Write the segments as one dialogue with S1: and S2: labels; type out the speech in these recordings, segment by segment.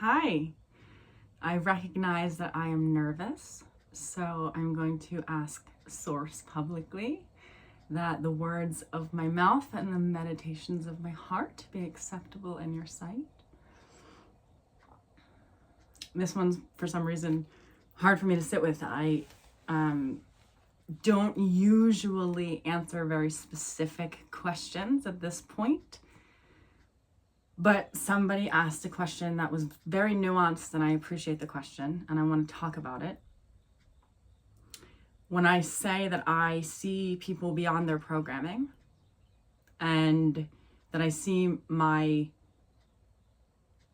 S1: Hi, I recognize that I am nervous, so I'm going to ask Source publicly that the words of my mouth and the meditations of my heart be acceptable in your sight. This one's, for some reason, hard for me to sit with. I don't usually answer very specific questions at this point. But somebody asked a question that was very nuanced, and I appreciate the question, and I want to talk about it. When I say that I see people beyond their programming, and that I see my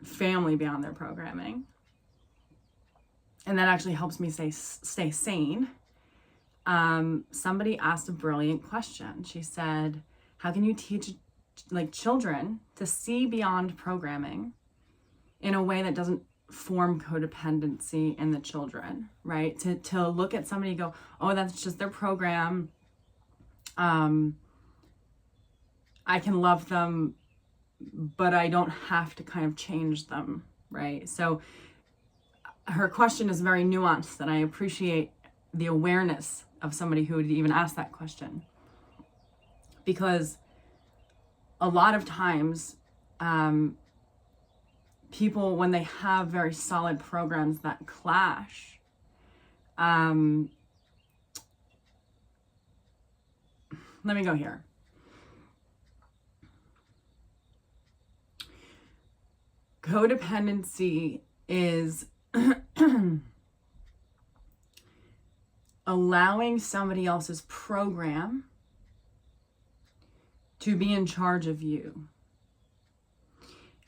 S1: family beyond their programming, and that actually helps me stay sane, somebody asked a brilliant question. She said, how can you teach children to see beyond programming in a way that doesn't form codependency in the children, right? To look at somebody and go, oh, that's just their program. I can love them, but I don't have to kind of change them, right? So her question is very nuanced, and I appreciate the awareness of somebody who would even ask that question. Because a lot of times, people, when they have very solid programs that clash, let me go here. Codependency is allowing somebody else's program to be in charge of you.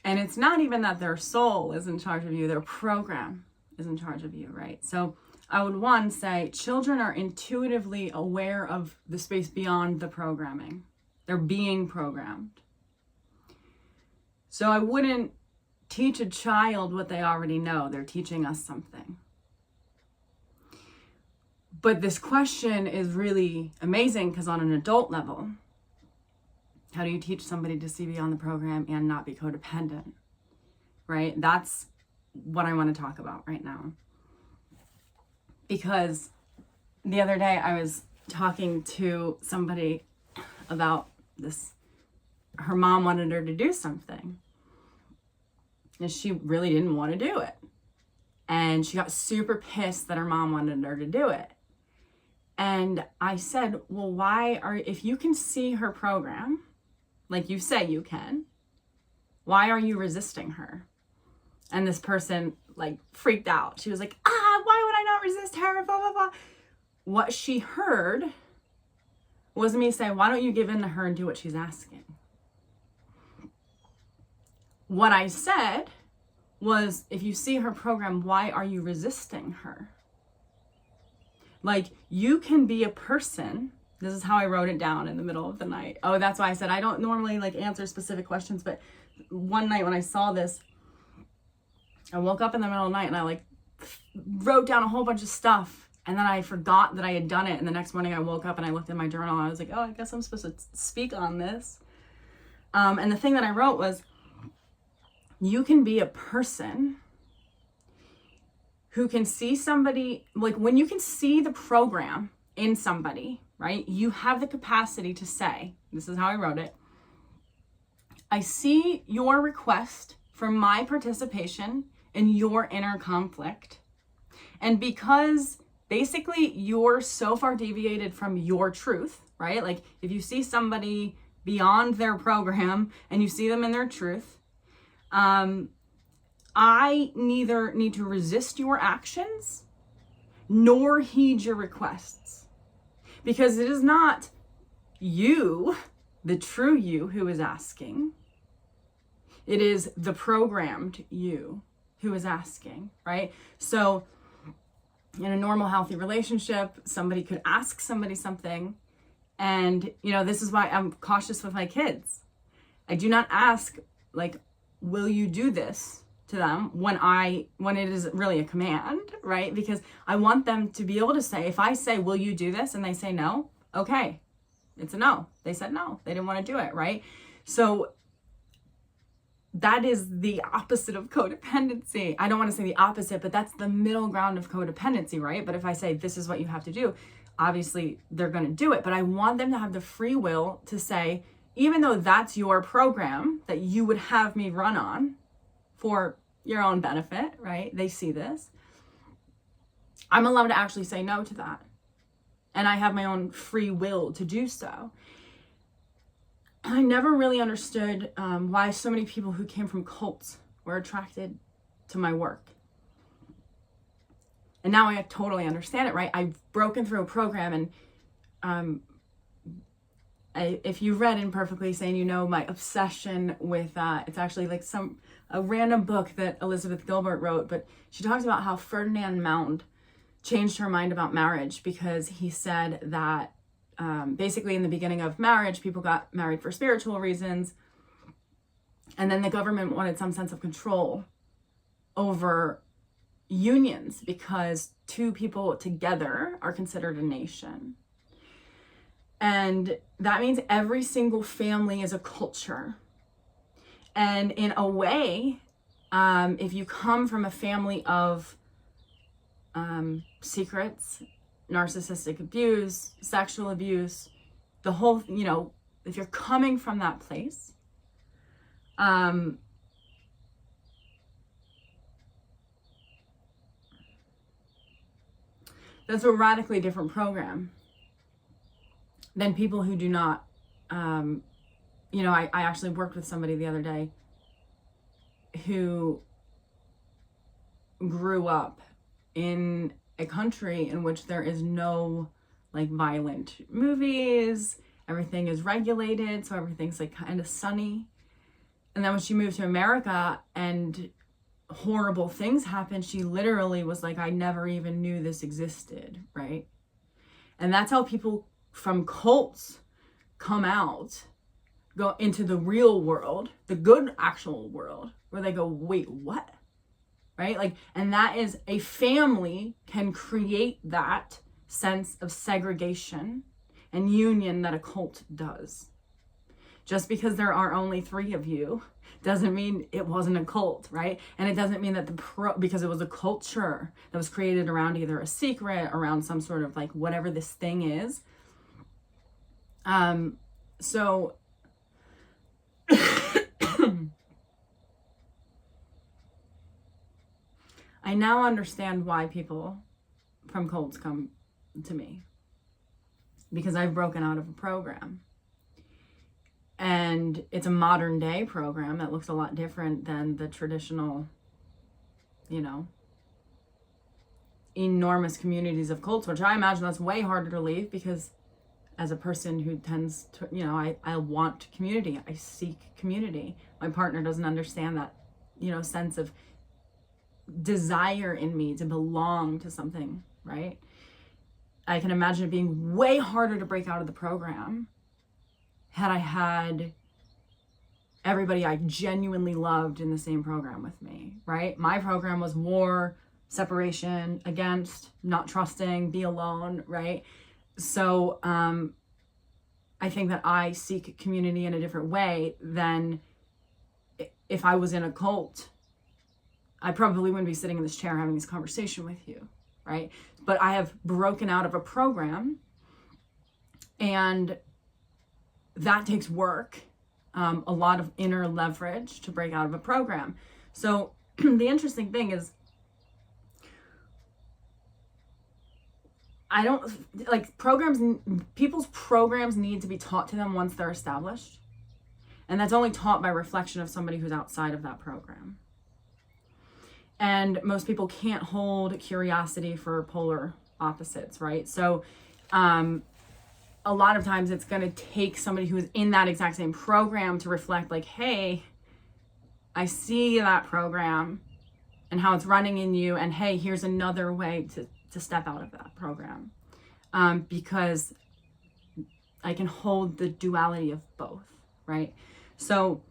S1: And it's not even that their soul is in charge of you, their program is in charge of you, right? So I would say children are intuitively aware of the space beyond the programming. They're being programmed. So I wouldn't teach a child what they already know. They're teaching us something. But this question is really amazing because on an adult level, how do you teach somebody to see beyond the program and not be codependent, right? That's what I want to talk about right now. Because the other day I was talking to somebody about this. Her mom wanted her to do something, and she really didn't want to do it. And she got super pissed that her mom wanted her to do it. And I said, well, if you can see her program, like you say you can, why are you resisting her? And this person freaked out. She was like, why would I not resist her? Blah, blah, blah. What she heard was me say, why don't you give in to her and do what she's asking? What I said was, if you see her program, why are you resisting her? You can be a person. This is how I wrote it down in the middle of the night. Oh, that's why I said I don't normally answer specific questions, but one night when I saw this, I woke up in the middle of the night and I wrote down a whole bunch of stuff, and then I forgot that I had done it, and the next morning I woke up and I looked in my journal and I was like, oh, I guess I'm supposed to speak on this. And the thing that I wrote was, you can be a person who can see somebody, when you can see the program in somebody, right? You have the capacity to say, this is how I wrote it, I see your request for my participation in your inner conflict. And because basically you're so far deviated from your truth, right? If you see somebody beyond their program and you see them in their truth, I neither need to resist your actions nor heed your requests. Because it is not you, the true you, who is asking. It is the programmed you who is asking, right? So in a normal, healthy relationship, somebody could ask somebody something. And, this is why I'm cautious with my kids. I do not ask, will you do this to them when it is really a command, right? Because I want them to be able to say, if I say, will you do this? And they say no, okay, it's a no. They said no, they didn't want to do it, right? So that is the opposite of codependency. I don't want to say the opposite, but that's the middle ground of codependency, right? But if I say this is what you have to do, obviously they're going to do it. But I want them to have the free will to say, even though that's your program that you would have me run on for your own benefit, right? They see this. I'm allowed to actually say no to that. And I have my own free will to do so. I never really understood why so many people who came from cults were attracted to my work. And now I totally understand it, right? I've broken through a program, and if you've read Imperfectly Sane, you know my obsession with it's actually like a random book that Elizabeth Gilbert wrote, but she talks about how Ferdinand Mound changed her mind about marriage because he said that basically in the beginning of marriage, people got married for spiritual reasons, and then the government wanted some sense of control over unions because two people together are considered a nation. And that means every single family is a culture. And in a way, if you come from a family of secrets, narcissistic abuse, sexual abuse, the whole, if you're coming from that place, that's a radically different program than people who do not. I actually worked with somebody the other day who grew up in a country in which there is no violent movies, everything is regulated, so everything's kind of sunny. And then when she moved to America and horrible things happened, she literally was like, I never even knew this existed, right? And that's how people from cults come out, go into the real world, the good actual world, where they go, wait, what? Right? And that is, a family can create that sense of segregation and union that a cult does. Just because there are only 3 of you doesn't mean it wasn't a cult, right? And it doesn't mean that because it was a culture that was created around either a secret, around some sort of whatever this thing is. So I now understand why people from cults come to me, because I've broken out of a program. And it's a modern day program that looks a lot different than the traditional, enormous communities of cults, which I imagine that's way harder to leave, because as a person who tends to, I want community. I seek community. My partner doesn't understand that, sense of desire in me to belong to something, right? I can imagine it being way harder to break out of the program had I had everybody I genuinely loved in the same program with me, right? My program was war, separation, against, not trusting, be alone, right? So I think that I seek community in a different way than if I was in a cult. I probably wouldn't be sitting in this chair having this conversation with you, right? But I have broken out of a program, and that takes work, a lot of inner leverage to break out of a program. So the interesting thing is, I don't people's programs need to be taught to them once they're established. And that's only taught by reflection of somebody who's outside of that program. And most people can't hold curiosity for polar opposites, right? So a lot of times it's going to take somebody who is in that exact same program to reflect hey, I see that program and how it's running in you, and hey, here's another way to step out of that program, because I can hold the duality of both, right? So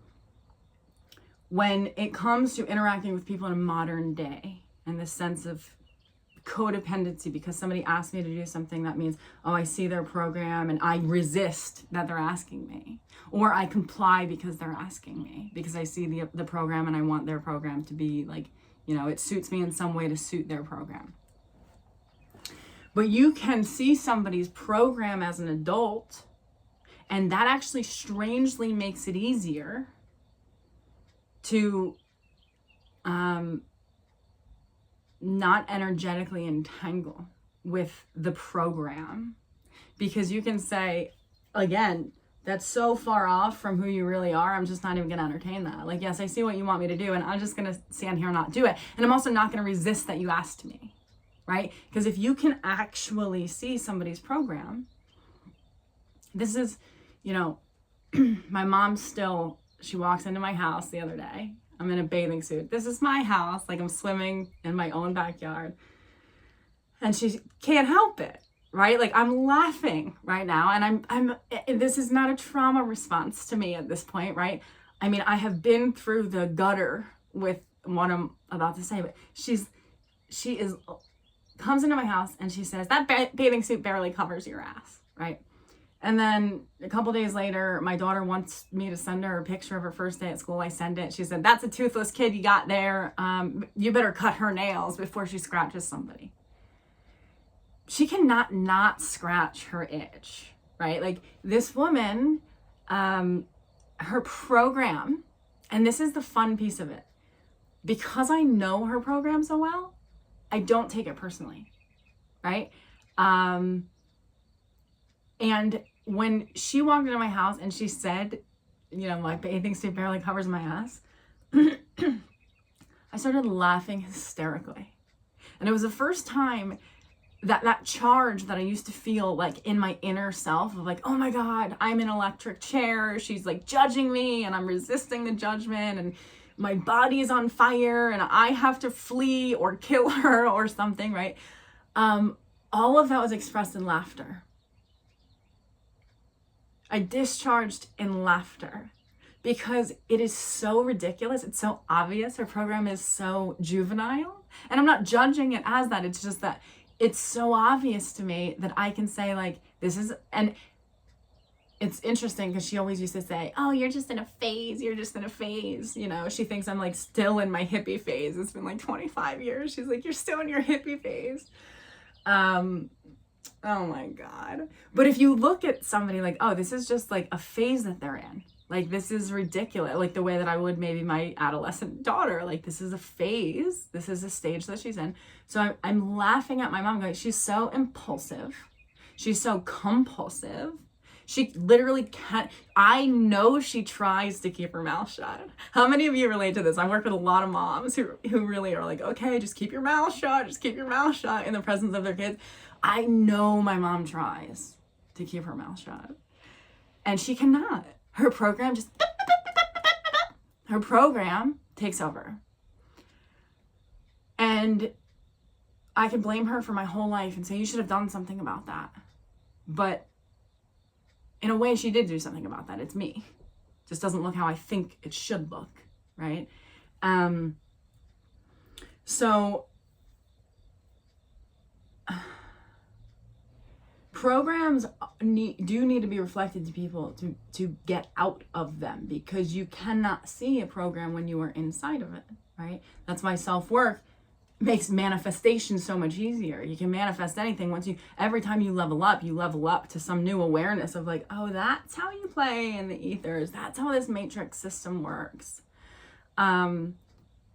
S1: when it comes to interacting with people in a modern day and this sense of codependency, because somebody asked me to do something, that means, oh, I see their program and I resist that they're asking me, or I comply because they're asking me, because I see the program and I want their program to be like, you know, it suits me in some way to suit their program. But you can see somebody's program as an adult, and that actually strangely makes it easier to not energetically entangle with the program, because you can say, again, that's so far off from who you really are, I'm just not even gonna entertain that. Like, yes, I see what you want me to do, and I'm just gonna stand here and not do it. And I'm also not gonna resist that you asked me, right? Because if you can actually see somebody's program, this is, you know, my mom still, she walks into my house the other day. I'm in a bathing suit. This is my house. Like, I'm swimming in my own backyard. And she can't help it, right? Like, I'm laughing right now. And this is not a trauma response to me at this point, right? I mean, I have been through the gutter with what I'm about to say, but she comes into my house and she says, that bathing suit barely covers your ass, right? And then a couple days later, my daughter wants me to send her a picture of her first day at school. I send it. She said, that's a toothless kid you got there. You better cut her nails before she scratches somebody. She cannot not scratch her itch, right? Like, this woman, her program, and this is the fun piece of it, because I know her program so well, I don't take it personally, right? And when she walked into my house and she said, you know, my bathing suit barely covers my ass, I started laughing hysterically. And it was the first time that charge that I used to feel like in my inner self of like, oh my God, I'm in an electric chair. She's like judging me and I'm resisting the judgment and my body is on fire and I have to flee or kill her or something, right? All of that was expressed in laughter. I discharged in laughter because it is so ridiculous. It's so obvious. Her program is so juvenile. And I'm not judging it as that. It's just that it's so obvious to me that I can say, like, this is, and it's interesting because she always used to say, oh, you're just in a phase. You're just in a phase. You know, she thinks I'm like still in my hippie phase. It's been like 25 years. She's like, you're still in your hippie phase. Oh my God. But if you look at somebody like, oh, this is just like a phase that they're in. Like, this is ridiculous. Like the way that I would maybe my adolescent daughter, like, this is a phase. This is a stage that she's in. So I'm laughing at my mom going, she's so impulsive. She's so compulsive. She literally can't, I know she tries to keep her mouth shut. How many of you relate to this? I work with a lot of moms who really are like, okay, just keep your mouth shut. Just keep your mouth shut in the presence of their kids. I know my mom tries to keep her mouth shut. And she cannot. Her program just, her program takes over. And I can blame her for my whole life and say, you should have done something about that. But in a way, she did do something about that. It's me. It just doesn't look how I think it should look, right? So programs do need to be reflected to people to get out of them, because you cannot see a program when you are inside of it, right? That's why self-work makes manifestation so much easier. You can manifest anything every time you level up to some new awareness of like, oh, that's how you play in the ethers. That's how this matrix system works.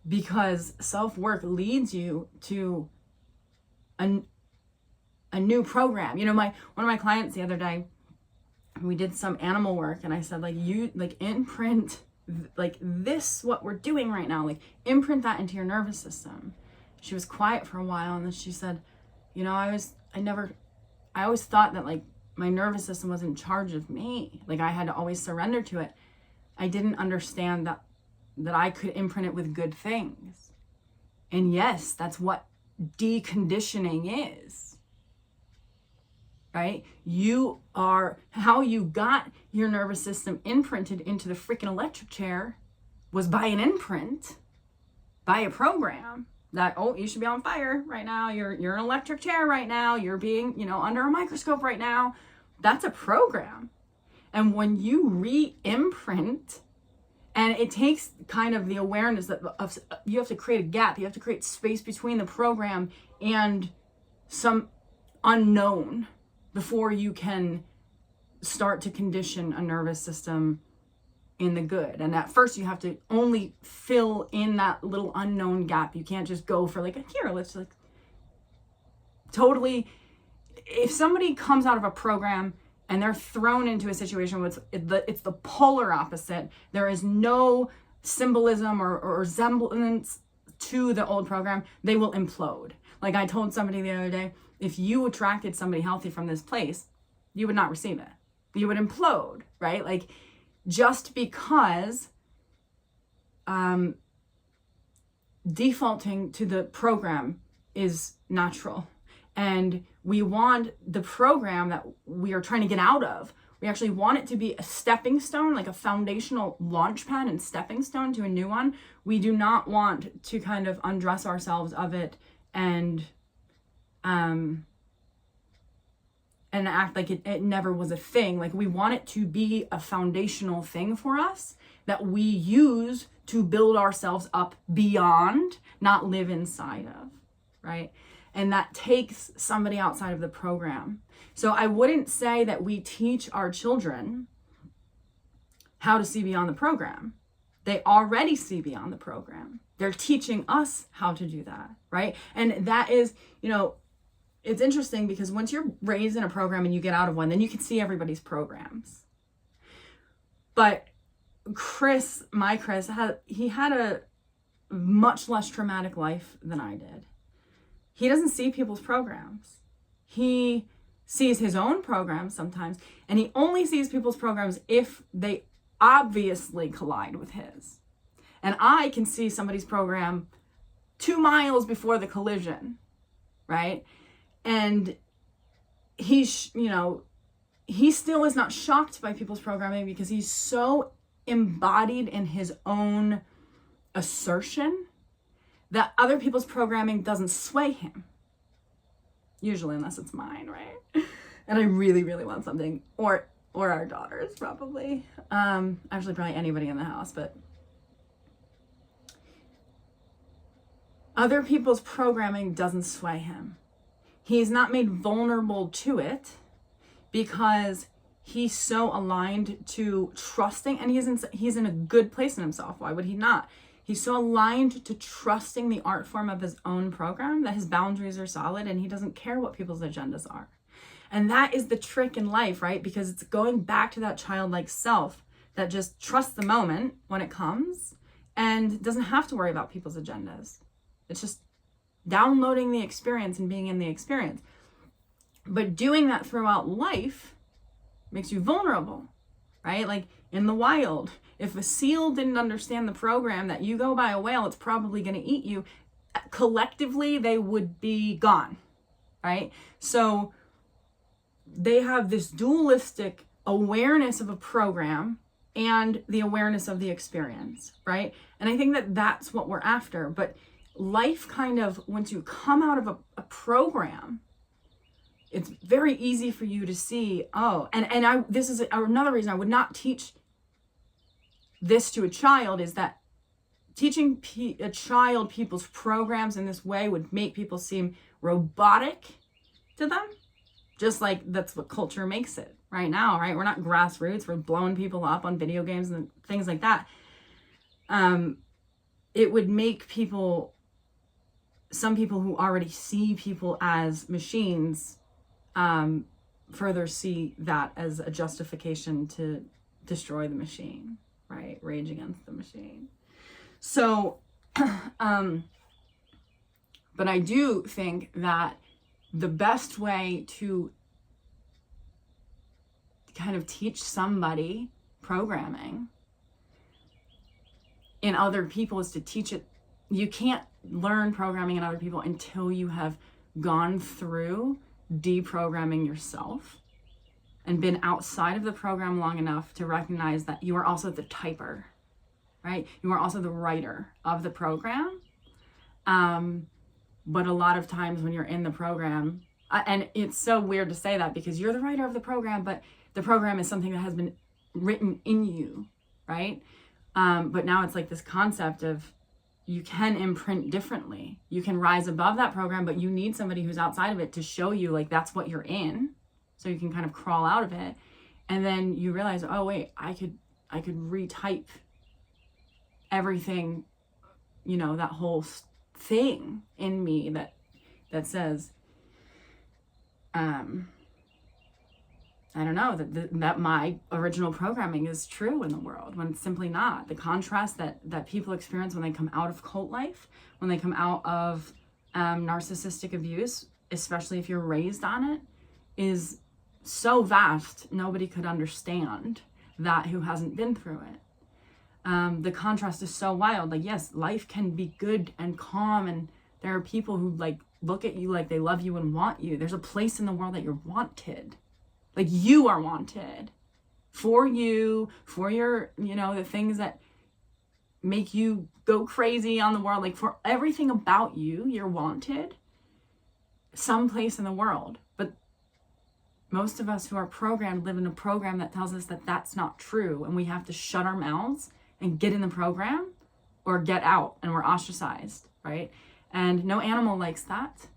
S1: Because self-work leads you to a new program. You know, one of my clients the other day, we did some animal work and I said, like, you like imprint like this, what we're doing right now, like imprint that into your nervous system. She was quiet for a while and then she said, you know, I always thought that like my nervous system was in charge of me. Like I had to always surrender to it. I didn't understand that I could imprint it with good things. And yes, that's what deconditioning is, right? How you got your nervous system imprinted into the freaking electric chair was by an imprint, by a program. that, oh, you should be on fire right now. You're in an electric chair right now. You're being, under a microscope right now. That's a program. And when you re-imprint, and it takes kind of the awareness that you have to create a gap. You have to create space between the program and some unknown before you can start to condition a nervous system in the good. And at first you have to only fill in that little unknown gap. You can't just go for like, here, let's like totally, if somebody comes out of a program and they're thrown into a situation where it's the polar opposite, there is no symbolism or resemblance to the old program, they will implode. Like I told somebody the other day, if you attracted somebody healthy from this place, you would not receive it. You would implode, right? Like just because defaulting to the program is natural. And we want the program that we are trying to get out of, we actually want it to be a stepping stone, like a foundational launch pad and stepping stone to a new one. We do not want to kind of undress ourselves of it and act like it never was a thing. Like we want it to be a foundational thing for us that we use to build ourselves up beyond, not live inside of, right? And that takes somebody outside of the program. So I wouldn't say that we teach our children how to see beyond the program. They already see beyond the program. They're teaching us how to do that, right? And that is, it's interesting because once you're raised in a program and you get out of one, then you can see everybody's programs. But my Chris, he had a much less traumatic life than I did. He doesn't see people's programs. He sees his own programs sometimes, and he only sees people's programs if they obviously collide with his. And I can see somebody's program 2 miles before the collision, right? And he still is not shocked by people's programming because he's so embodied in his own assertion that other people's programming doesn't sway him. Usually, unless it's mine, right? And I really, really want something. Or our daughters, probably. Actually, probably anybody in the house, but other people's programming doesn't sway him. He's not made vulnerable to it because he's so aligned to trusting, and he's in a good place in himself. Why would he not? He's so aligned to trusting the art form of his own program that his boundaries are solid and he doesn't care what people's agendas are. And that is the trick in life, right? Because it's going back to that childlike self that just trusts the moment when it comes and doesn't have to worry about people's agendas. It's just downloading the experience and being in the experience. But doing that throughout life makes you vulnerable, right? Like in the wild, if a seal didn't understand the program that you go by a whale, it's probably going to eat you. Collectively, they would be gone, right? So they have this dualistic awareness of a program and the awareness of the experience, right? And I think that that's what we're after. But life kind of, once you come out of a program, it's very easy for you to see, this is another reason I would not teach this to a child, is that teaching a child people's programs in this way would make people seem robotic to them. Just like that's what culture makes it right now, right? We're not grassroots. We're blowing people up on video games and things like that. It would make some people who already see people as machines, further see that as a justification to destroy the machine, right? Rage against the machine. So, but I do think that the best way to kind of teach somebody programming in other people is to teach it. You can't learn programming in other people until you have gone through deprogramming yourself and been outside of the program long enough to recognize that you are also the typer, right? You are also the writer of the program. And But a lot of times when you're in the program, and it's so weird to say that because you're the writer of the program, but the program is something that has been written in you, right? But now it's like this concept of you can imprint differently. You can rise above that program, but you need somebody who's outside of it to show you like that's what you're in, so you can kind of crawl out of it. And then you realize, oh wait, I could retype everything, you know, that whole thing in me that says, I don't know, that my original programming is true in the world, when it's simply not. The contrast that people experience when they come out of cult life, when they come out of narcissistic abuse, especially if you're raised on it, is so vast, nobody could understand that who hasn't been through it. The contrast is so wild. Like, yes, life can be good and calm, and there are people who like look at you like they love you and want you. There's a place in the world that you're wanted. Like, you are wanted for you, for your, you know, the things that make you go crazy on the world. Like, for everything about you, you're wanted someplace in the world. But most of us who are programmed live in a program that tells us that that's not true. And we have to shut our mouths and get in the program or get out, and we're ostracized, right? And no animal likes that.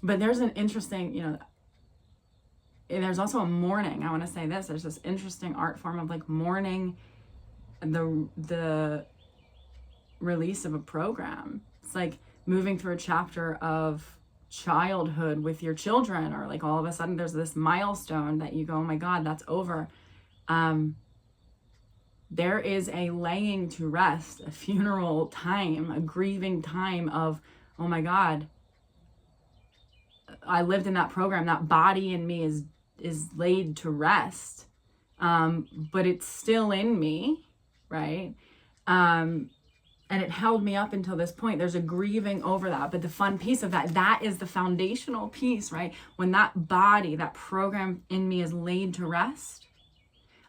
S1: But there's an interesting, you know, there's also a mourning. I want to say this. There's this interesting art form of like mourning the release of a program. It's like moving through a chapter of childhood with your children, or like all of a sudden there's this milestone that you go, oh my God, that's over. There is a laying to rest, a funeral time, a grieving time of, oh my God, I lived in that program. That body in me is laid to rest, but it's still in me, right? And it held me up until this point. There's a grieving over that, but the fun piece of that is the foundational piece, right? When that body, that program in me is laid to rest,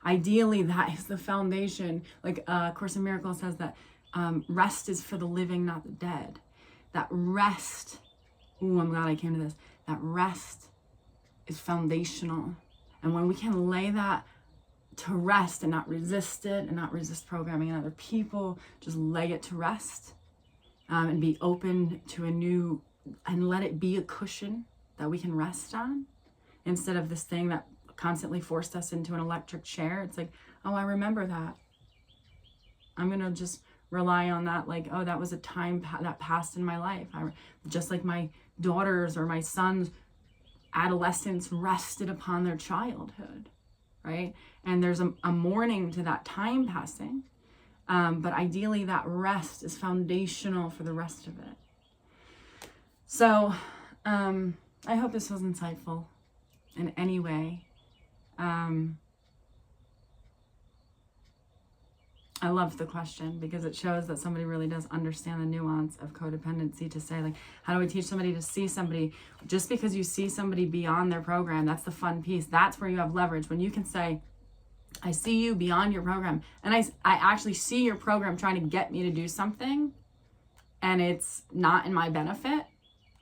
S1: ideally that is the foundation. Like Course in Miracles says that rest is for the living, not the dead. That rest, ooh, I'm glad I came to this. That rest is foundational. And when we can lay that to rest and not resist it and not resist programming in other people, just lay it to rest, and be open to a new, and let it be a cushion that we can rest on, instead of this thing that constantly forced us into an electric chair. It's like, oh, I remember that. I'm going to just rely on that. Like, oh, that was a time that passed in my life. Just like my daughters or my sons' adolescence rested upon their childhood, right? And there's a mourning to that time passing. But ideally that rest is foundational for the rest of it. So I hope this was insightful in any way. I love the question because it shows that somebody really does understand the nuance of codependency, to say, like, how do we teach somebody to see somebody? Just because you see somebody beyond their program, that's the fun piece. That's where you have leverage. When you can say, I see you beyond your program, and I actually see your program trying to get me to do something, and it's not in my benefit,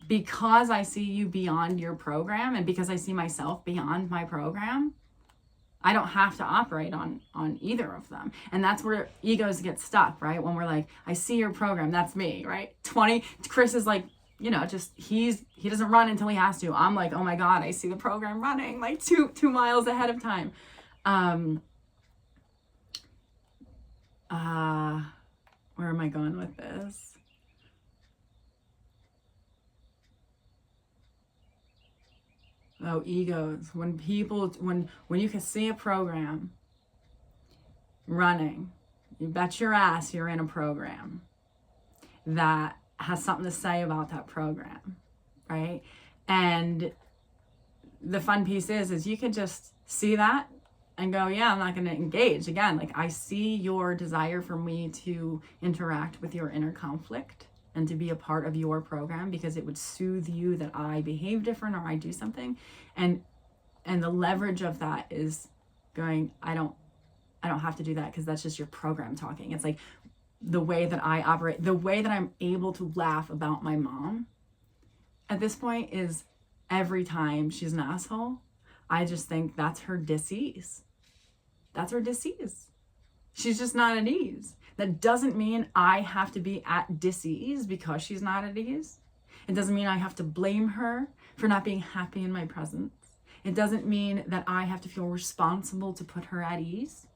S1: because I see you beyond your program, and because I see myself beyond my program. I don't have to operate on either of them. And that's where egos get stuck, right? When we're like, I see your program, that's me, right? Chris is like, you know, just he doesn't run until he has to. I'm like, oh my God, I see the program running like two miles ahead of time. Where am I going with this? Oh, egos. When you can see a program running, you bet your ass you're in a program that has something to say about that program, right? And the fun piece is you can just see that and go, yeah, I'm not going to engage. Again, like, I see your desire for me to interact with your inner conflict and to be a part of your program because it would soothe you that I behave different or I do something. And the leverage of that is going, I don't have to do that because that's just your program talking. It's like the way that I operate, the way that I'm able to laugh about my mom at this point is every time she's an asshole, I just think that's her disease. That's her disease. She's just not at ease. That doesn't mean I have to be at dis-ease because she's not at ease. It doesn't mean I have to blame her for not being happy in my presence. It doesn't mean that I have to feel responsible to put her at ease.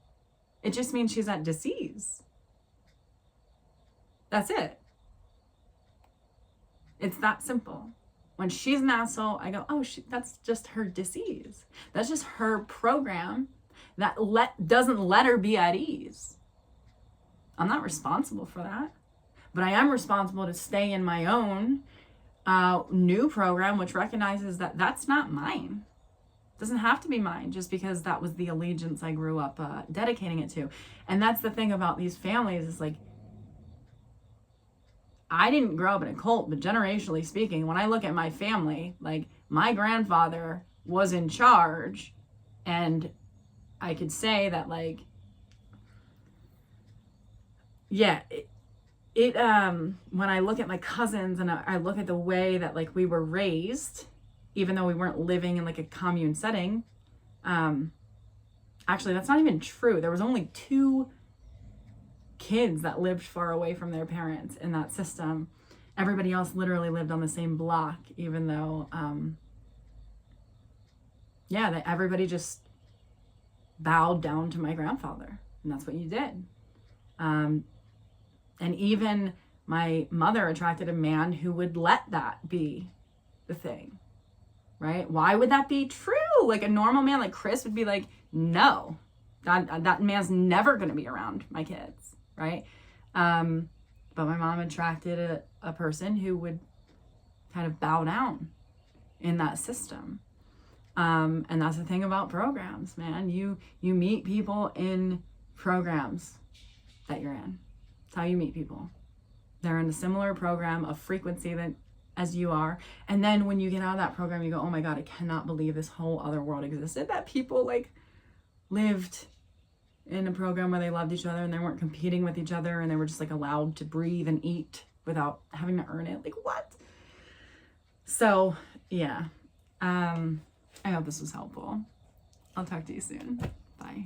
S1: It just means she's at dis-ease. That's it. It's that simple. When she's an asshole, I go, oh, that's just her dis-ease. That's just her program that doesn't let her be at ease. I'm not responsible for that. But I am responsible to stay in my own new program, which recognizes that that's not mine. It doesn't have to be mine just because that was the allegiance I grew up dedicating it to. And that's the thing about these families is like, I didn't grow up in a cult, but generationally speaking, when I look at my family, like my grandfather was in charge, and I could say that like, yeah, when I look at my cousins and I look at the way that like we were raised, even though we weren't living in like a commune setting, actually that's not even true. There was only 2 kids that lived far away from their parents in that system. Everybody else literally lived on the same block, even though, everybody just bowed down to my grandfather, and that's what you did. And even my mother attracted a man who would let that be the thing, right? Why would that be true? Like a normal man like Chris would be like, no, that man's never going to be around my kids, right? But my mom attracted a person who would kind of bow down in that system. And that's the thing about programs, man. You meet people in programs that you're in. That's how you meet people. They're in a similar program of frequency as you are. And then when you get out of that program, you go, oh my God, I cannot believe this whole other world existed. That people like lived in a program where they loved each other and they weren't competing with each other and they were just like allowed to breathe and eat without having to earn it. Like what? So yeah, I hope this was helpful. I'll talk to you soon. Bye.